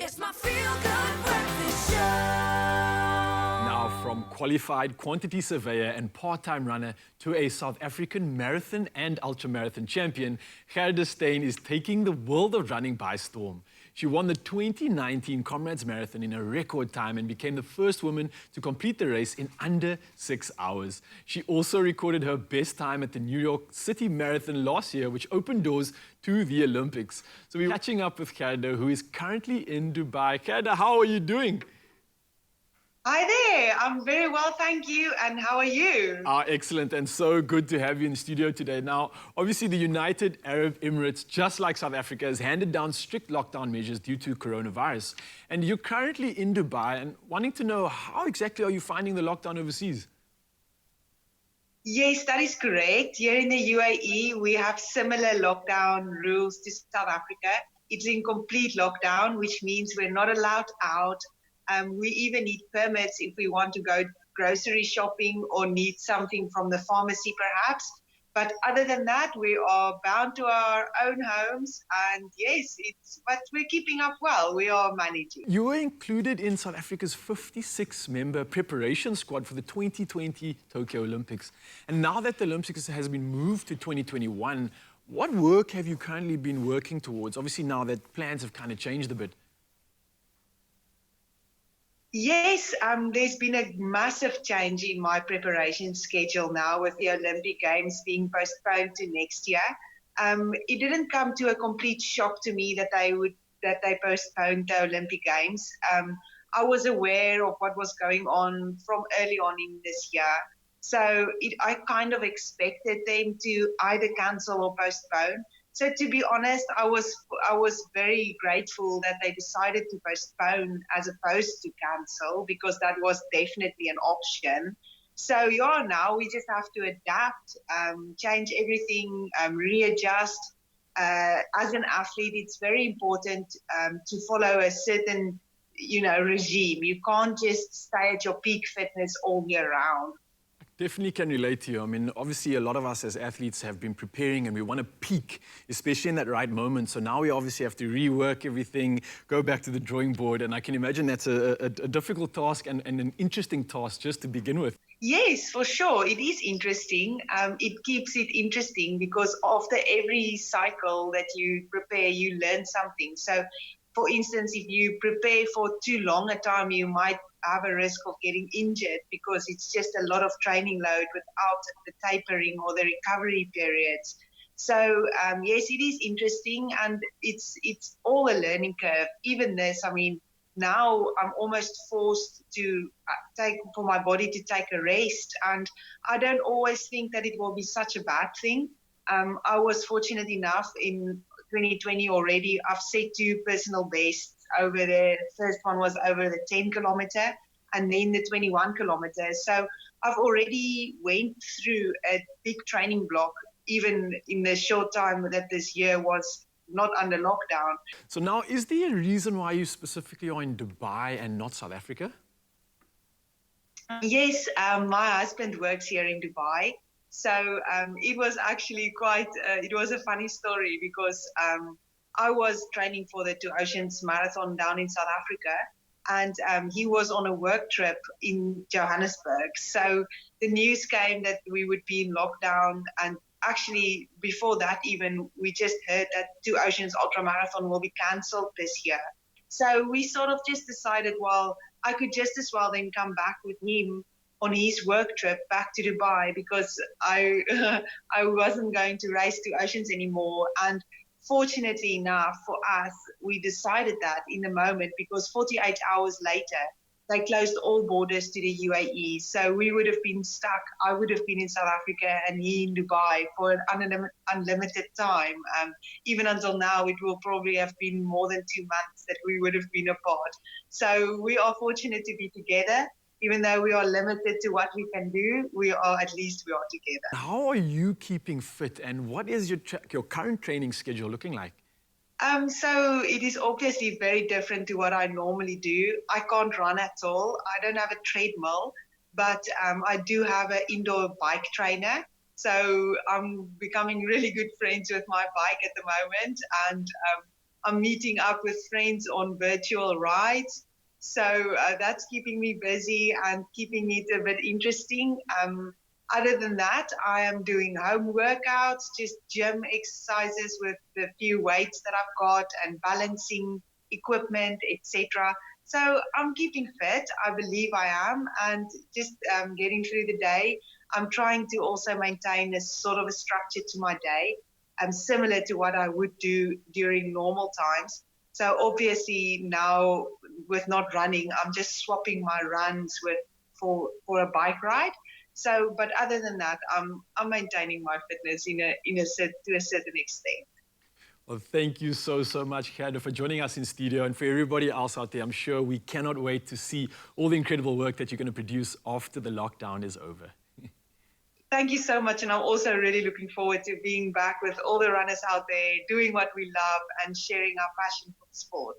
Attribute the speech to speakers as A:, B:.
A: It's my feel-good breakfast show.
B: Now, from qualified quantity surveyor and part-time runner to a South African marathon and ultramarathon champion, Gerda Steyn is taking the world of running by storm. She won the 2019 Comrades Marathon in a record time and became the first woman to complete the race in under 6 hours. She also recorded her best time at the New York City Marathon last year, which opened doors to the Olympics. So we're catching up with Gerda, who is currently in Dubai. Gerda, how are you doing?
C: Hi there, I'm very well, thank you. And how are you?
B: Excellent, and so good to have you in the studio today. Now, obviously the United Arab Emirates, just like South Africa, has handed down strict lockdown measures due to coronavirus. And you're currently in Dubai and wanting to know, how exactly are you finding the lockdown overseas?
C: Yes, that is correct. Here in the UAE, we have similar lockdown rules to South Africa. It's in complete lockdown, which means we're not allowed out. We even need permits if we want to go grocery shopping or need something from the pharmacy perhaps. But other than that, we are bound to our own homes. And yes, but we're keeping up well. We are managing.
B: You were included in South Africa's 56-member preparation squad for the 2020 Tokyo Olympics. And now that the Olympics has been moved to 2021, what work have you currently been working towards? Obviously now that plans have kind of changed a bit.
C: Yes, there's been a massive change in my preparation schedule now with the Olympic Games being postponed to next year. It didn't come to a complete shock to me that they postponed the Olympic Games. I was aware of what was going on from early on in this year. So I kind of expected them to either cancel or postpone. So to be honest, I was very grateful that they decided to postpone as opposed to cancel, because that was definitely an option. So yeah, now we just have to adapt, change everything, readjust. As an athlete, it's very important to follow a certain, regime. You can't just stay at your peak fitness all year round.
B: Definitely can relate to you. I mean, obviously a lot of us as athletes have been preparing and we want to peak, especially in that right moment. So now we obviously have to rework everything, go back to the drawing board. And I can imagine that's a difficult task and an interesting task just to begin with.
C: Yes, for sure. It is interesting. It keeps it interesting because after every cycle that you prepare, you learn something. So for instance, if you prepare for too long a time, you might have a risk of getting injured because it's just a lot of training load without the tapering or the recovery periods. So yes, it is interesting, and it's all a learning curve. Even this, I mean, now I'm almost forced to for my body to take a rest, and I don't always think that it will be such a bad thing. I was fortunate enough in 2020 already. I've set 2 personal bests over the first one was over the 10 kilometer and then the 21 kilometers. So I've already went through a big training block, even in the short time that this year was not under lockdown.
B: So now, is there a reason why you specifically are in Dubai and not South Africa?
C: Yes, my husband works here in Dubai. So it was actually it was a funny story because I was training for the Two Oceans Marathon down in South Africa, and he was on a work trip in Johannesburg. So the news came that we would be in lockdown, and actually before that even, we just heard that Two Oceans Ultramarathon will be cancelled this year. So we sort of just decided, well, I could just as well then come back with him on his work trip back to Dubai, because I wasn't going to race Two Oceans anymore. And fortunately enough for us, we decided that in the moment, because 48 hours later, they closed all borders to the UAE. So we would have been stuck. I would have been in South Africa and he in Dubai for an unlimited time. Even until now, it will probably have been more than 2 months that we would have been apart. So we are fortunate to be together. Even though we are limited to what we can do, at least we are together.
B: How are you keeping fit, and what is your current training schedule looking like?
C: So it is obviously very different to what I normally do. I can't run at all. I don't have a treadmill, but I do have an indoor bike trainer. So I'm becoming really good friends with my bike at the moment, and I'm meeting up with friends on virtual rides. So that's keeping me busy and keeping it a bit interesting. Other than that, I am doing home workouts, just gym exercises with the few weights that I've got and balancing equipment, etc. So I'm keeping fit. I believe I am, and just getting through the day. I'm trying to also maintain a sort of a structure to my day, similar to what I would do during normal times. So obviously now with not running, I'm just swapping my runs with for a bike ride. So, but other than that, I'm maintaining my fitness to a certain extent.
B: Well, thank you so much, Gerda, for joining us in studio. And for everybody else out there, I'm sure we cannot wait to see all the incredible work that you're going to produce after the lockdown is over.
C: Thank you so much. And I'm also really looking forward to being back with all the runners out there, doing what we love and sharing our passion for the sport.